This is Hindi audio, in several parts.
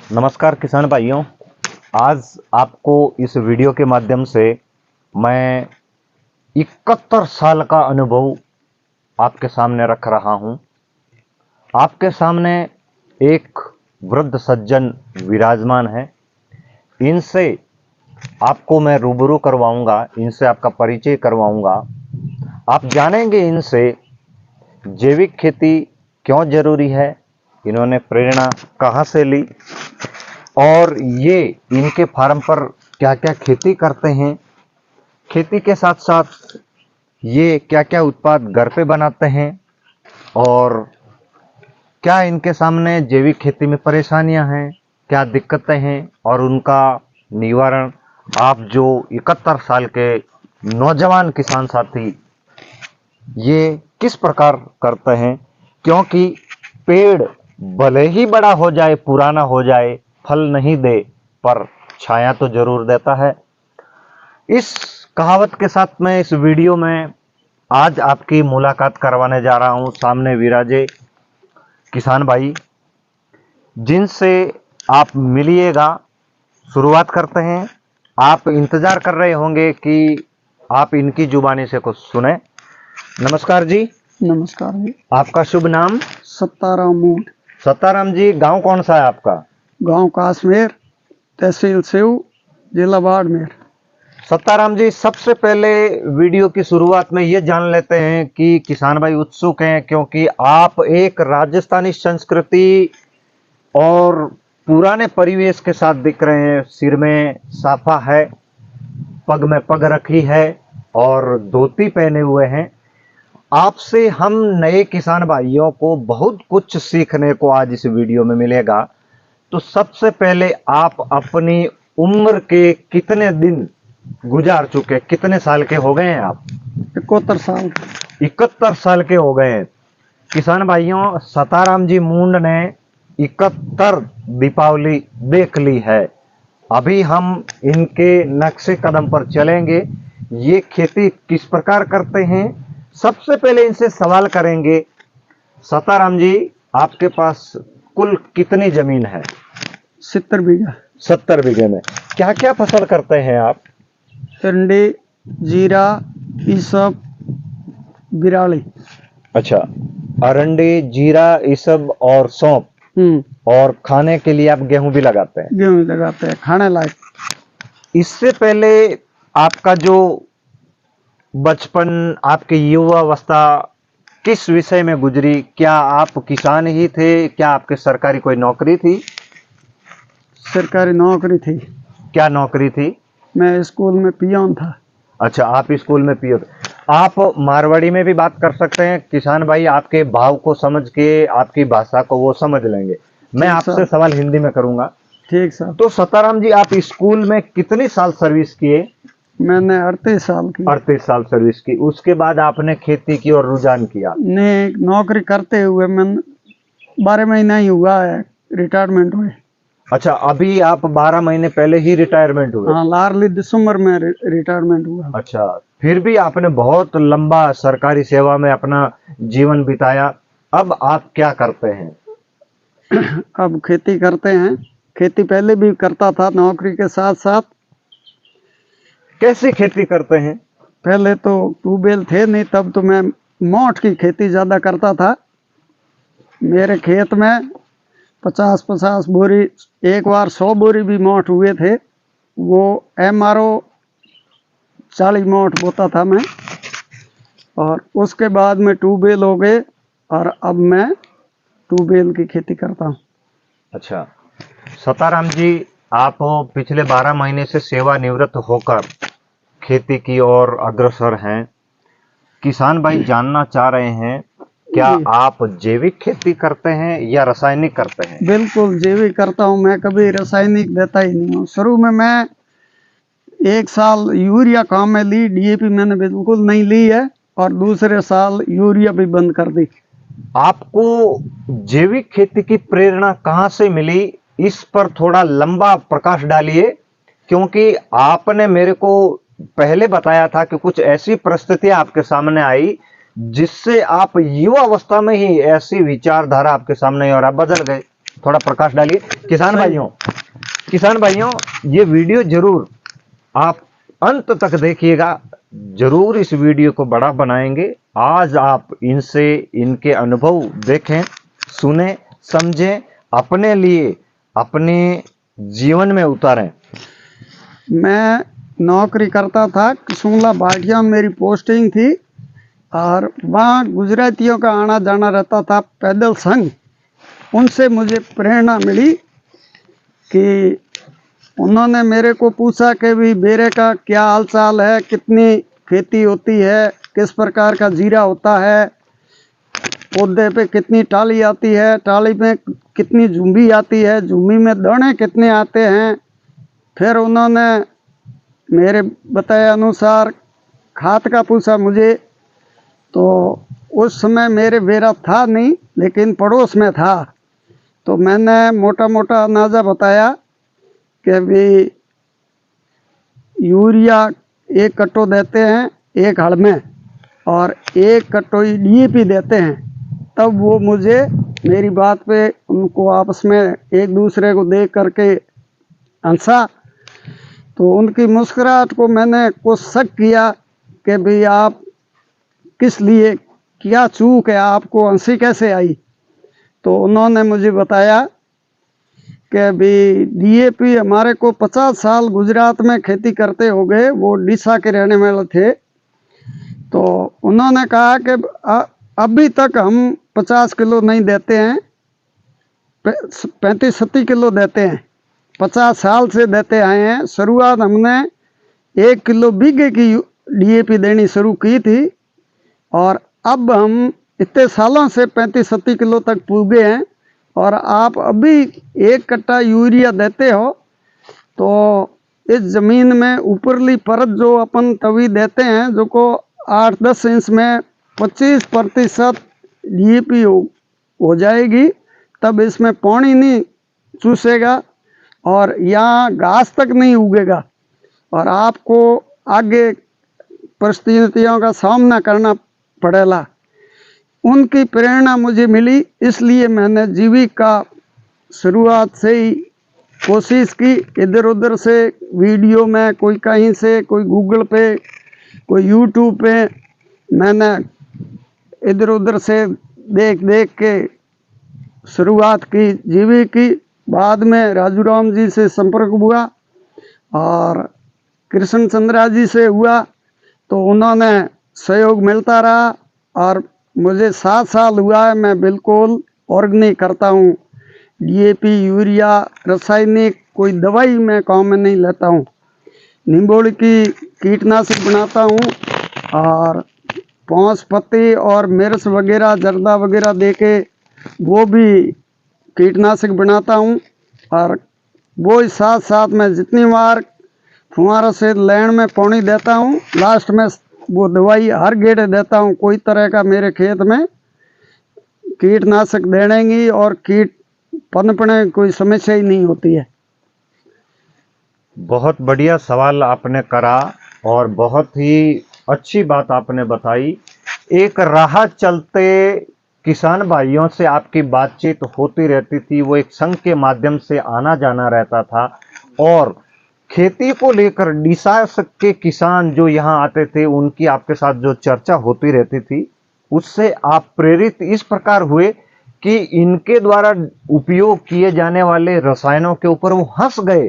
नमस्कार किसान भाइयों। आज आपको इस वीडियो के माध्यम से मैं 71 साल का अनुभव आपके सामने रख रहा हूं। आपके सामने एक वृद्ध सज्जन विराजमान है। इनसे आपको मैं रूबरू करवाऊंगा, इनसे आपका परिचय करवाऊंगा। आप जानेंगे इनसे जैविक खेती क्यों जरूरी है, इन्होंने प्रेरणा कहां से ली और ये इनके फार्म पर क्या क्या खेती करते हैं, खेती के साथ साथ ये क्या क्या उत्पाद घर पे बनाते हैं और क्या इनके सामने जैविक खेती में परेशानियां हैं, क्या दिक्कतें हैं और उनका निवारण आप जो 71 साल के नौजवान किसान साथी ये किस प्रकार करते हैं। क्योंकि पेड़ भले ही बड़ा हो जाए, पुराना हो जाए, फल नहीं दे पर छाया तो जरूर देता है। इस कहावत के साथ मैं इस वीडियो में आज आपकी मुलाकात करवाने जा रहा हूं। सामने विराजे किसान भाई, जिनसे आप मिलिएगा। शुरुआत करते हैं। आप इंतजार कर रहे होंगे कि आप इनकी जुबानी से कुछ सुने। नमस्कार जी। नमस्कार जी। आपका शुभ नाम? सत्ताराम मूड। सत्ताराम जी, गांव कौन सा है आपका? गांव कासमेर, तहसील सेऊ, जिला बाड़मेर। सत्ताराम जी, सबसे पहले वीडियो की शुरुआत में ये जान लेते हैं कि किसान भाई उत्सुक हैं क्योंकि आप एक राजस्थानी संस्कृति और पुराने परिवेश के साथ दिख रहे हैं। सिर में साफा है, पग में पग रखी है और धोती पहने हुए हैं। आपसे हम नए किसान भाइयों को बहुत कुछ सीखने को आज इस वीडियो में मिलेगा। तो सबसे पहले आप अपनी उम्र के कितने दिन गुजार चुके, कितने साल के हो गए हैं आप? 71 साल। 71 साल के हो गए हैं। किसान भाइयों, सताराम जी मूंड ने 71 दीपावली देख ली है। अभी हम इनके नक्शे कदम पर चलेंगे। ये खेती किस प्रकार करते हैं, सबसे पहले इनसे सवाल करेंगे। सताराम जी, आपके पास कुल कितनी जमीन है? 70 बीघा। 70 बीघे में क्या क्या फसल करते हैं आप? अरंडी, जीरा, ईसब, बिराली। अच्छा, अरंडी, जीरा, इसब और सौंफ। और खाने के लिए आप गेहूं भी लगाते हैं? गेहूं लगाते हैं, खाने लायक। इससे पहले आपका जो बचपन, आपकी युवावस्था किस विषय में गुजरी? क्या आप किसान ही थे? क्या आपके सरकारी कोई नौकरी थी? सरकारी नौकरी थी। क्या नौकरी थी? मैं स्कूल में पियोन था। अच्छा, आप स्कूल में पियो। आप मारवाड़ी में भी बात कर सकते हैं। किसान भाई आपके भाव को समझ के, आपकी भाषा को वो समझ लेंगे। मैं आपसे सवाल हिंदी में करूंगा। ठीक सर। तो सताराम जी, आप स्कूल में कितनी साल सर्विस किए? मैंने 38 साल की। 38 साल सर्विस की। उसके बाद आपने खेती की और रुझान किया? नहीं, नौकरी करते हुए मैं 12 महीना ही हुआ है रिटायरमेंट हुए। अच्छा, अभी आप 12 महीने पहले ही रिटायरमेंट हुए? हाँ, लार्ली दिसंबर में रिटायरमेंट हुआ। अच्छा, फिर भी आपने बहुत लंबा सरकारी सेवा में अपना जीवन बिताया। अब आप क्या करते हैं? अब खेती करते हैं। खेती पहले भी करता था नौकरी के साथ साथ। कैसी खेती करते हैं? पहले तो ट्यूबवेल थे नहीं, तब तो मैं मोठ की खेती ज़्यादा करता था। मेरे खेत में 50-50 बोरी, एक बार 100 बोरी भी मोठ हुए थे। वो MRO 40 मोठ बोता था मैं। और उसके बाद में ट्यूबवेल हो गए और अब मैं ट्यूबवेल की खेती करता हूँ। अच्छा, सताराम जी, आप पिछले 12 महीने से सेवानिवृत्त होकर खेती की ओर अग्रसर हैं। किसान भाई जानना चाह रहे हैं, क्या आप जैविक खेती करते हैं या रासायनिक करते हैं? बिल्कुल जैविक करता हूँ मैं, कभी रासायनिक देता ही नहीं हूँ। शुरू में मैं 1 साल यूरिया काम में ली, DAP मैंने बिल्कुल नहीं ली है और दूसरे साल यूरिया भी बंद कर दी। आपको जैविक खेती की प्रेरणा कहां से मिली, इस पर थोड़ा लंबा प्रकाश डालिए। क्योंकि आपने मेरे को पहले बताया था कि कुछ ऐसी परिस्थितियां आपके सामने आई जिससे आप युवा अवस्था में ही ऐसी विचारधारा आपके सामने और आप बदल गए। थोड़ा प्रकाश डालिए किसान भाइयों, ये वीडियो जरूर आप अंत तक देखिएगा, जरूर इस वीडियो को बड़ा बनाएंगे। आज आप इनसे इनके अनुभव देखें, सुने, समझें, अपने लिए अपने जीवन में उतारें। मैं नौकरी करता था, किशुंगला भाटिया में मेरी पोस्टिंग थी और वहाँ गुजरातियों का आना जाना रहता था, पैदल संघ। उनसे मुझे प्रेरणा मिली कि उन्होंने मेरे को पूछा कि भी बेरे का क्या हाल चाल है, कितनी खेती होती है, किस प्रकार का जीरा होता है, पौधे पे कितनी टाली आती है, टाली में कितनी झुम्बी आती है, झुम्बी में दाने कितने आते हैं। फिर उन्होंने मेरे बताए अनुसार खाद का पूछा मुझे, तो उस समय मेरे बेरा था नहीं, लेकिन पड़ोस में था। तो मैंने मोटा मोटा अंदाज़ा बताया कि भी यूरिया 1 कट्टो देते हैं 1 हड़ में और 1 कट्टो DAP देते हैं। तब वो मुझे मेरी बात पे उनको आपस में एक दूसरे को देख करके हंसा। तो उनकी मुस्कुराहट को मैंने कुछ शक किया कि भाई आप किस लिए, क्या चूक है, आपको हंसी कैसे आई। तो उन्होंने मुझे बताया कि भी DAP हमारे को 50 साल गुजरात में खेती करते हो गए, वो डीसा के रहने वाले थे। तो उन्होंने कहा कि अभी तक हम 50 किलो नहीं देते हैं, 35-37 किलो देते हैं, 50 साल से देते आए हैं। शुरुआत हमने 1 किलो बीघे की DAP देनी शुरू की थी और अब हम इतने सालों से 35-37 किलो तक पुगे हैं और आप अभी 1 कट्टा यूरिया देते हो। तो इस ज़मीन में ऊपरली परत जो अपन तवी देते हैं, जो को 8-10 इंच में 25% DAP हो जाएगी, तब इसमें पानी नहीं चूसेगा और यहाँ घास तक नहीं उगेगा और आपको आगे परिस्थितियों का सामना करना पड़ेगा। उनकी प्रेरणा मुझे मिली, इसलिए मैंने जीविका शुरुआत से ही कोशिश की। इधर उधर से वीडियो में, कोई कहीं से, कोई गूगल पे, कोई यूट्यूब पे, मैंने इधर उधर से देख देख के शुरुआत की जीविका की। बाद में राजू राम जी से संपर्क हुआ और कृष्ण चंद्रा जी से हुआ, तो उन्होंने सहयोग मिलता रहा और मुझे 7 साल हुआ है मैं बिल्कुल ऑर्गेनिक करता हूँ। DAP, यूरिया, रासायनिक कोई दवाई मैं काम में नहीं लेता हूँ। निम्बोली की कीटनाशक बनाता हूँ और पौंस पत्ती और मिर्च वगैरह, जर्दा वगैरह दे के वो भी कीटनाशक बनाता हूँ। और वो ही साथ साथ में जितनी बार फुहारा से लैंड में पानी देता हूँ, लास्ट में वो दवाई हर गेड़े देता हूँ। कोई तरह का मेरे खेत में कीटनाशक देने की और कीट पनपने कोई समस्या ही नहीं होती है। बहुत बढ़िया सवाल आपने करा और बहुत ही अच्छी बात आपने बताई। एक राह चलते किसान भाइयों से आपकी बातचीत होती रहती थी, वो एक संघ के माध्यम से आना जाना रहता था और खेती को लेकर डीसा के किसान जो यहाँ आते थे, उनकी आपके साथ जो चर्चा होती रहती थी, उससे आप प्रेरित इस प्रकार हुए कि इनके द्वारा उपयोग किए जाने वाले रसायनों के ऊपर वो हंस गए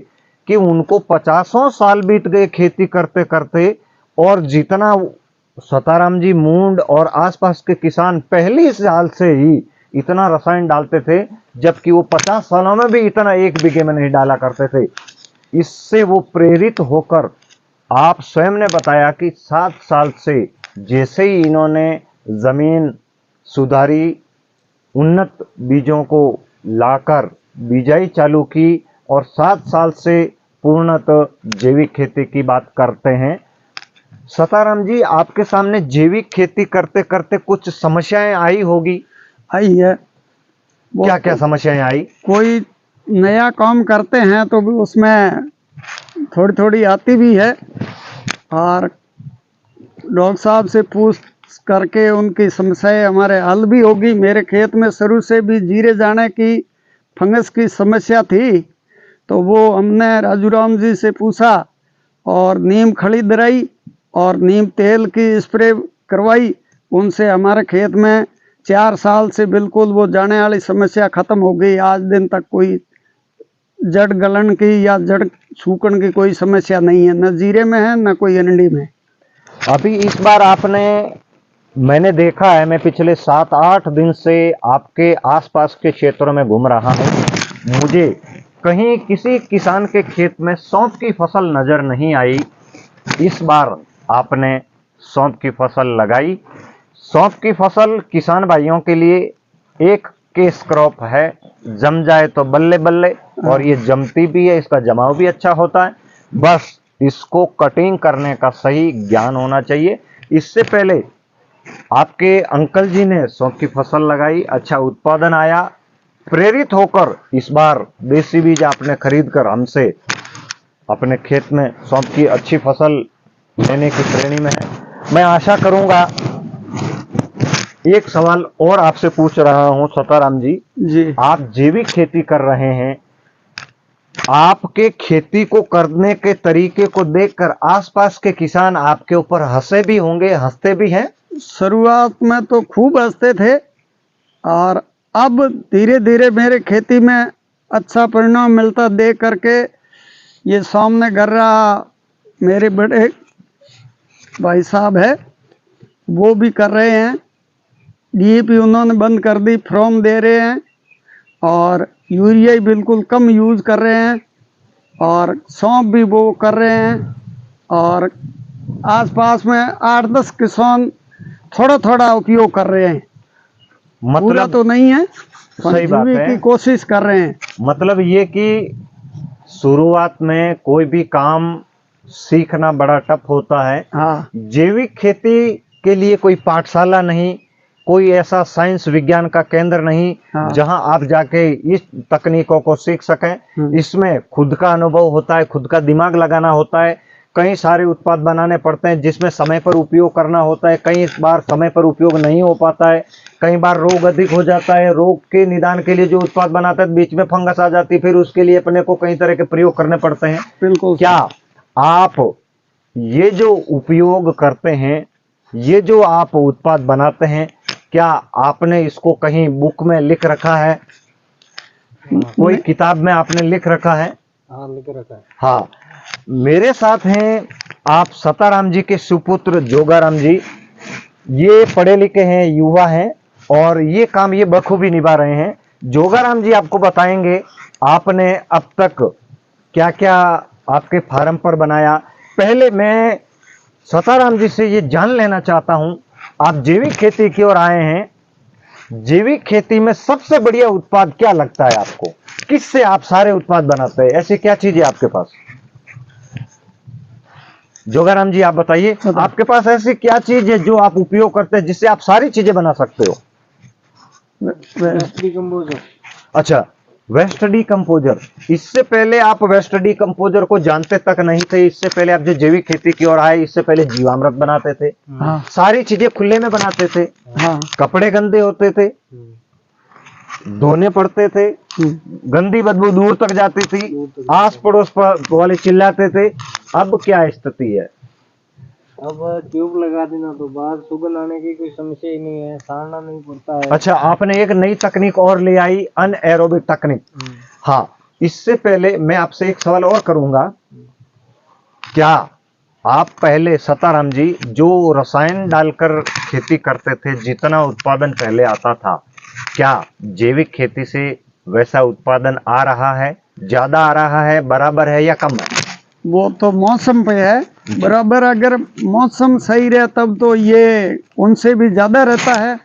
कि उनको 50 साल बीत गए खेती करते करते, और जितना सताराम जी, मूंड और आसपास के किसान पहली साल से ही इतना रसायन डालते थे, जबकि वो 50 सालों में भी इतना 1 बीघे में नहीं डाला करते थे। इससे वो प्रेरित होकर, आप स्वयं ने बताया कि 7 साल से जैसे ही इन्होंने जमीन सुधारी, उन्नत बीजों को लाकर बिजाई चालू की और 7 साल से पूर्णतः जैविक खेती की बात करते हैं। सताराम जी, आपके सामने जैविक खेती करते करते कुछ समस्याएं आई होगी? आई है। क्या क्या समस्याएं आई? कोई नया काम करते हैं तो भी उसमें थोड़ी थोड़ी आती भी है और डॉक्टर साहब से पूछ करके उनकी समस्याएं हमारे हल भी होगी। मेरे खेत में शुरू से भी जीरे जाने की फंगस की समस्या थी, तो वो हमने राजू राम जी से पूछा और नीम खली दराई और नीम तेल की स्प्रे करवाई। उनसे हमारे खेत में 4 साल से बिल्कुल वो जाने वाली समस्या खत्म हो गई। आज दिन तक कोई जड़ गलन की या जड़ सूखन की कोई समस्या नहीं है, न जीरे में है न कोई अरंडी में। अभी इस बार मैंने देखा है, मैं पिछले 7-8 दिन से आपके आसपास के क्षेत्रों में घूम रहा हूँ, मुझे कहीं किसी किसान के खेत में सौंफ की फसल नजर नहीं आई। इस बार आपने सौंफ की फसल लगाई। सौंफ की फसल किसान भाइयों के लिए एक केस क्रॉप है, जम जाए तो बल्ले बल्ले, और ये जमती भी है, इसका जमाव भी अच्छा होता है। बस इसको कटिंग करने का सही ज्ञान होना चाहिए। इससे पहले आपके अंकल जी ने सौंफ की फसल लगाई, अच्छा उत्पादन आया। प्रेरित होकर इस बार देसी बीज आपने खरीद कर हमसे अपने खेत में सौंफ की अच्छी फसल लेने की श्रेणी में है। मैं आशा करूंगा, एक सवाल और आपसे पूछ रहा हूं सताराम जी, आप जैविक खेती कर रहे हैं, आपके खेती को करने के तरीके को देखकर आसपास के किसान आपके ऊपर हंसे भी होंगे, हंसते भी हैं? शुरुआत में तो खूब हंसते थे, और अब धीरे धीरे मेरे खेती में अच्छा परिणाम मिलता देख करके ये सामने घर रहा मेरे बड़े भाई साहब है, वो भी कर रहे हैं। डीएपी उन्होंने बंद कर दी, फ्रॉम दे रहे हैं, और यूरिया ही बिल्कुल कम यूज कर रहे हैं, और सौंफ भी वो कर रहे हैं। और आसपास में 8-10 किसान थोड़ा थोड़ा उपयोग कर रहे हैं, पूरा मतलब तो नहीं है, सही बात है, की कोशिश कर रहे हैं। मतलब ये कि शुरुआत में कोई भी काम सीखना बड़ा टफ होता है। हाँ, जैविक खेती के लिए कोई पाठशाला नहीं, कोई ऐसा साइंस विज्ञान का केंद्र नहीं, हाँ, जहां आप जाके इस तकनीकों को सीख सकें। इसमें खुद का अनुभव होता है, खुद का दिमाग लगाना होता है, कई सारे उत्पाद बनाने पड़ते हैं जिसमें समय पर उपयोग करना होता है। कई बार समय पर उपयोग नहीं हो पाता है, कई बार रोग अधिक हो जाता है, रोग के निदान के लिए जो उत्पाद बनाता है बीच में फंगस आ जाती है, फिर उसके लिए अपने को कई तरह के प्रयोग करने पड़ते हैं। बिल्कुल। क्या आप ये जो उपयोग करते हैं, ये जो आप उत्पाद बनाते हैं, क्या आपने इसको कहीं बुक में लिख रखा है, कोई किताब में आपने लिख रखा है? हाँ, लिख रखा है। हाँ, मेरे साथ हैं आप सताराम जी के सुपुत्र जोगाराम जी। ये पढ़े लिखे हैं, युवा हैं, और ये काम ये बखूबी निभा रहे हैं। जोगाराम जी आपको बताएंगे आपने अब तक क्या क्या आपके फार्म पर बनाया। पहले मैं सताराम जी से ये जान लेना चाहता हूं, आप जैविक खेती की ओर आए हैं, जैविक खेती में सबसे बढ़िया उत्पाद क्या लगता है आपको? किससे आप सारे उत्पाद बनाते हैं? ऐसी क्या चीज है आपके पास? जोगाराम जी आप बताइए, आपके पास ऐसी क्या चीज है जो आप उपयोग करते हैं जिससे आप सारी चीजें बना सकते हो? Waste decomposer. अच्छा, वेस्ट डिकम्पोजर। इससे पहले आप वेस्ट डिकम्पोजर को जानते तक नहीं थे, इससे पहले आप जो जैविक खेती की ओर आए, इससे पहले जीवामृत बनाते थे। हाँ, सारी चीजें खुले में बनाते थे। हाँ, कपड़े गंदे होते थे, धोने पड़ते थे, गंदी बदबू दूर तक जाती थी, आस पड़ोस वाले चिल्लाते थे। अब क्या स्थिति है? अब ट्यूब लगा देना तो बाहर सुगंध आने की कोई समस्या ही नहीं है, साड़ना नहीं पड़ता है। अच्छा, आपने एक नई तकनीक और ले आई, अनएरोबिक तकनीक। हाँ, इससे पहले मैं आपसे एक सवाल और करूंगा, क्या आप पहले सताराम जी जो रसायन डालकर खेती करते थे, जितना उत्पादन पहले आता था, क्या जैविक खेती से वैसा उत्पादन आ रहा है? ज्यादा आ रहा है, बराबर है, या कम है? वो तो मौसम पे है, बराबर। अगर मौसम सही रहे तब तो ये उनसे भी ज़्यादा रहता है,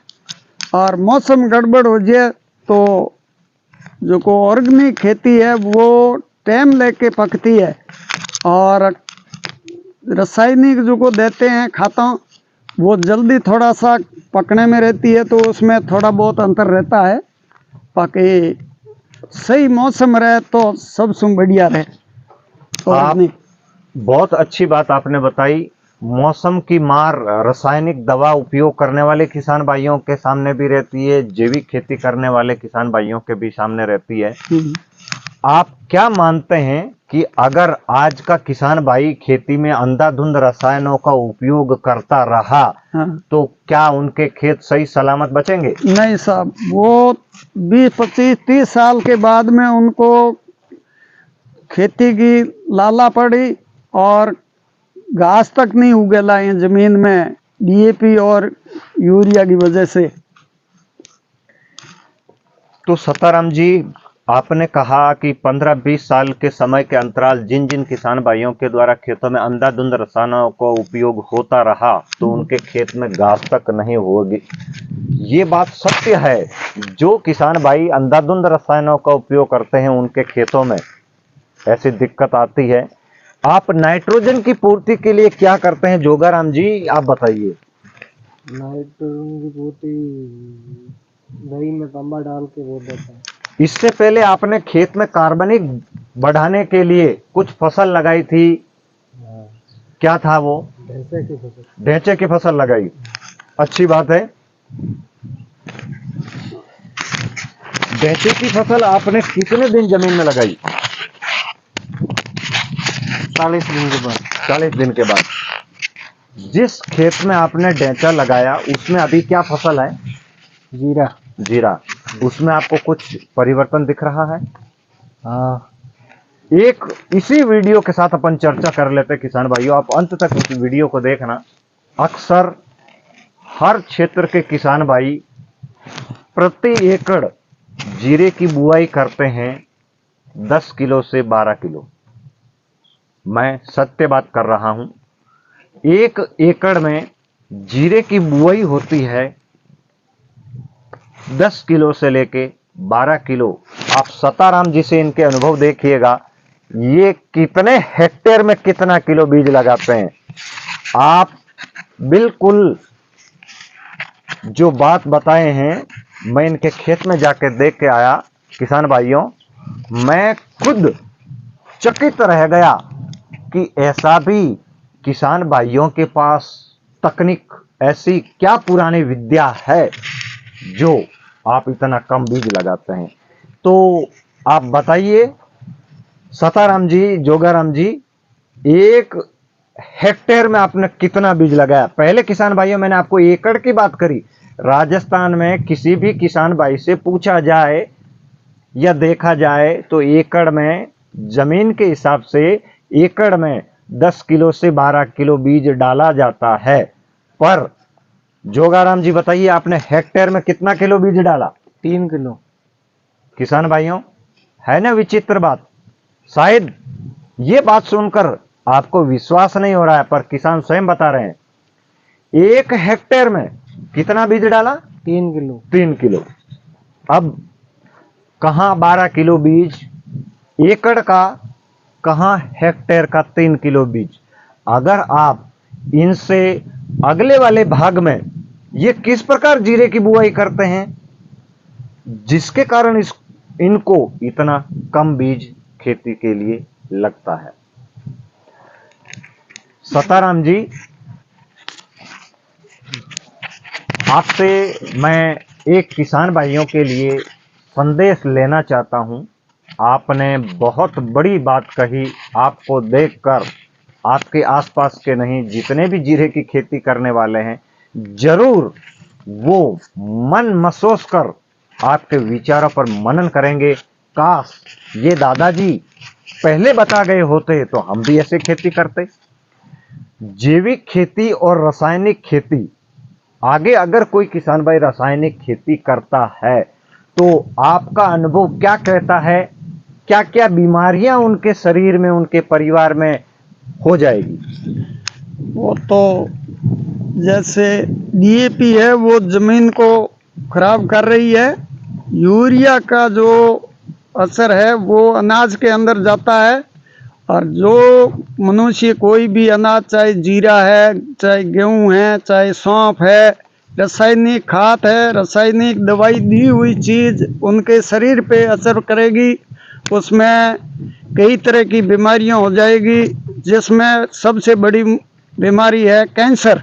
और मौसम गड़बड़ हो जाए तो जो को ऑर्गेनिक खेती है वो टाइम लेके पकती है, और रासायनिक जो को देते हैं खाता वो जल्दी थोड़ा सा पकने में रहती है, तो उसमें थोड़ा बहुत अंतर रहता है। बाकी सही मौसम रहे तो सबसे बढ़िया रहे। आप बहुत अच्छी बात आपने बताई, मौसम की मार रासायनिक दवा उपयोग करने वाले किसान भाइयों के सामने भी रहती है, जैविक खेती करने वाले किसान भाइयों के भी सामने रहती है। आप क्या मानते हैं कि अगर आज का किसान भाई खेती में अंधाधुंध रसायनों का उपयोग करता रहा तो क्या उनके खेत सही सलामत बचेंगे? नहीं साहब, वो 20, 25, 30 साल के बाद में उनको खेती की लाला पड़ी और घास तक नहीं उगेला है जमीन में, डीएपी और यूरिया की वजह से। तो सताराम जी, आपने कहा कि 15-20 साल के समय के अंतराल जिन जिन किसान भाइयों के द्वारा खेतों में अंधाधुंध रसायनों का उपयोग होता रहा तो उनके खेत में घास तक नहीं होगी। ये बात सत्य है। जो किसान भाई अंधाधुंध रसायनों का उपयोग करते हैं उनके खेतों में ऐसी दिक्कत आती है। आप नाइट्रोजन की पूर्ति के लिए क्या करते हैं जोगाराम जी, आप बताइए। नाइट्रोजन की पूर्ति दही में तांबा डाल के बो देता है। इससे पहले आपने खेत में कार्बनिक बढ़ाने के लिए कुछ फसल लगाई थी, क्या था वो? ढेंचे की फसल। ढेंचे की फसल लगाई, अच्छी बात है। ढेंचे की फसल आपने कितने दिन जमीन में लगाई? 40 दिन के बाद। 40 दिन के बाद। जिस खेत में आपने ढेंचा लगाया उसमें अभी क्या फसल है? जीरा। जीरा। उसमें आपको कुछ परिवर्तन दिख रहा है? हाँ। एक इसी वीडियो के साथ अपन चर्चा कर लेते किसान भाइयों, आप अंत तक इस वीडियो को देखना। अक्सर हर क्षेत्र के किसान भाई प्रति एकड़ जीरे की बुआई करते हैं 10 किलो से 12 किलो। मैं सत्य बात कर रहा हूं। 1 एकड़ में जीरे की बुआई होती है 10 किलो से लेके 12 किलो। आप सताराम जी से इनके अनुभव देखिएगा, ये कितने हेक्टेयर में कितना किलो बीज लगाते हैं। आप बिल्कुल जो बात बताए हैं, मैं इनके खेत में जाके देख के आया किसान भाइयों, मैं खुद चकित रह गया कि ऐसा भी किसान भाइयों के पास तकनीक, ऐसी क्या पुरानी विद्या है जो आप इतना कम बीज लगाते हैं। तो आप बताइए सताराम जी, जोगाराम जी, 1 हेक्टेयर में आपने कितना बीज लगाया? पहले किसान भाइयों मैंने आपको एकड़ की बात करी। राजस्थान में किसी भी किसान भाई से पूछा जाए या देखा जाए तो एकड़ में जमीन के हिसाब से एकड़ में 10 किलो से 12 किलो बीज डाला जाता है। पर जोगाराम जी बताइए, आपने हेक्टेयर में कितना किलो बीज डाला? 3 किलो। किसान भाइयों, है ना विचित्र बात? शायद ये बात सुनकर आपको विश्वास नहीं हो रहा है, पर किसान स्वयं बता रहे हैं 1 हेक्टेयर में कितना बीज डाला? 3 किलो। 3 किलो। अब कहां 12 किलो बीज एकड़ का, कहां हेक्टेयर का 3 किलो बीज। अगर आप इनसे अगले वाले भाग में ये किस प्रकार जीरे की बुआई करते हैं जिसके कारण इनको इतना कम बीज खेती के लिए लगता है। सताराम जी, आपसे मैं एक किसान भाइयों के लिए संदेश लेना चाहता हूं। आपने बहुत बड़ी बात कही। आपको देखकर आपके आसपास के नहीं, जितने भी जीरे की खेती करने वाले हैं, जरूर वो मन महसूस कर आपके विचारों पर मनन करेंगे। काश ये दादाजी पहले बता गए होते तो हम भी ऐसे खेती करते। जैविक खेती और रासायनिक खेती, आगे अगर कोई किसान भाई रासायनिक खेती करता है तो आपका अनुभव क्या कहता है? क्या क्या बीमारियां उनके शरीर में, उनके परिवार में हो जाएगी? वो तो जैसे डीएपी है वो जमीन को खराब कर रही है, यूरिया का जो असर है वो अनाज के अंदर जाता है, और जो मनुष्य कोई भी अनाज, चाहे जीरा है, चाहे गेहूं है, चाहे सौंफ है, रासायनिक खाद है, रासायनिक दवाई दी हुई चीज़ उनके शरीर पे असर करेगी। उसमें कई तरह की बीमारियां हो जाएगी, जिसमें सबसे बड़ी बीमारी है कैंसर,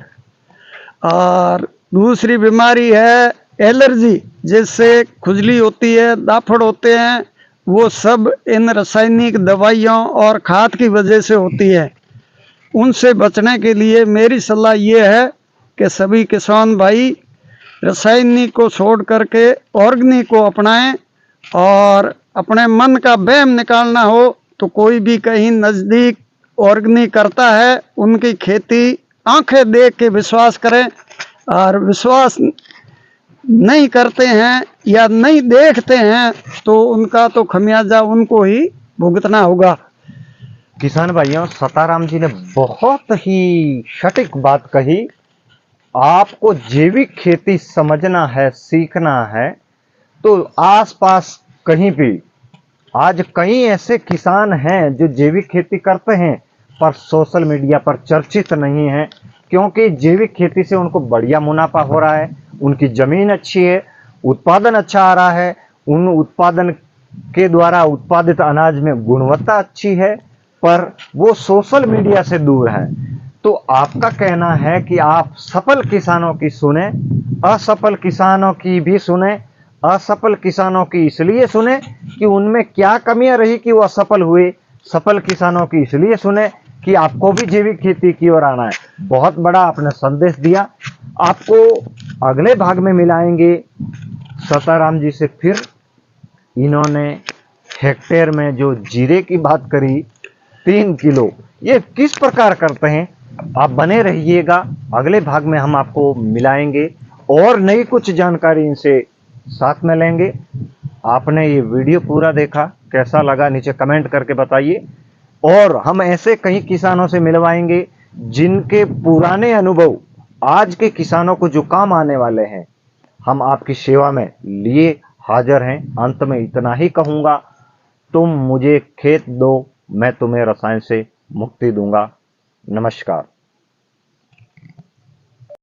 और दूसरी बीमारी है एलर्जी, जिससे खुजली होती है, दाफड़ होते हैं, वो सब इन रासायनिक दवाइयों और खाद की वजह से होती है। उनसे बचने के लिए मेरी सलाह ये है कि सभी किसान भाई रासायनिक को छोड़ करके ऑर्गेनिक को अपनाएं, और अपने मन का वहम निकालना हो तो कोई भी कहीं नज़दीक ऑर्गेनिक करता है उनकी खेती आंखें देख के विश्वास करें, और विश्वास नहीं करते हैं या नहीं देखते हैं तो उनका तो खमियाजा उनको ही भुगतना होगा। किसान भाइयों, सताराम जी ने बहुत ही सटीक बात कही। आपको जैविक खेती समझना है, सीखना है, तो आसपास कहीं भी आज कई ऐसे किसान हैं जो जैविक खेती करते हैं पर सोशल मीडिया पर चर्चित नहीं है, क्योंकि जैविक खेती से उनको बढ़िया मुनाफा हो रहा है, उनकी जमीन अच्छी है, उत्पादन अच्छा आ रहा है, उन उत्पादन के द्वारा उत्पादित अनाज में गुणवत्ता अच्छी है, पर वो सोशल मीडिया से दूर है। तो आपका कहना है कि आप सफल किसानों की सुने, असफल किसानों की भी सुने। असफल किसानों की इसलिए सुने कि उनमें क्या कमियां रही कि वो असफल हुए, सफल किसानों की इसलिए सुने कि आपको भी जैविक खेती की ओर आना है। बहुत बड़ा आपने संदेश दिया। आपको अगले भाग में मिलाएंगे सताराम जी से फिर। इन्होंने हेक्टेयर में जो जीरे की बात करी 3 किलो, ये किस प्रकार करते हैं, आप बने रहिएगा। अगले भाग में हम आपको मिलाएंगे और नई कुछ जानकारी इनसे साथ में लेंगे। आपने ये वीडियो पूरा देखा, कैसा लगा नीचे कमेंट करके बताइए, और हम ऐसे कई किसानों से मिलवाएंगे जिनके पुराने अनुभव आज के किसानों को जो काम आने वाले हैं, हम आपकी सेवा में लिए हाजिर हैं। अंत में इतना ही कहूंगा, तुम मुझे खेत दो, मैं तुम्हें रसायन से मुक्ति दूंगा। नमस्कार।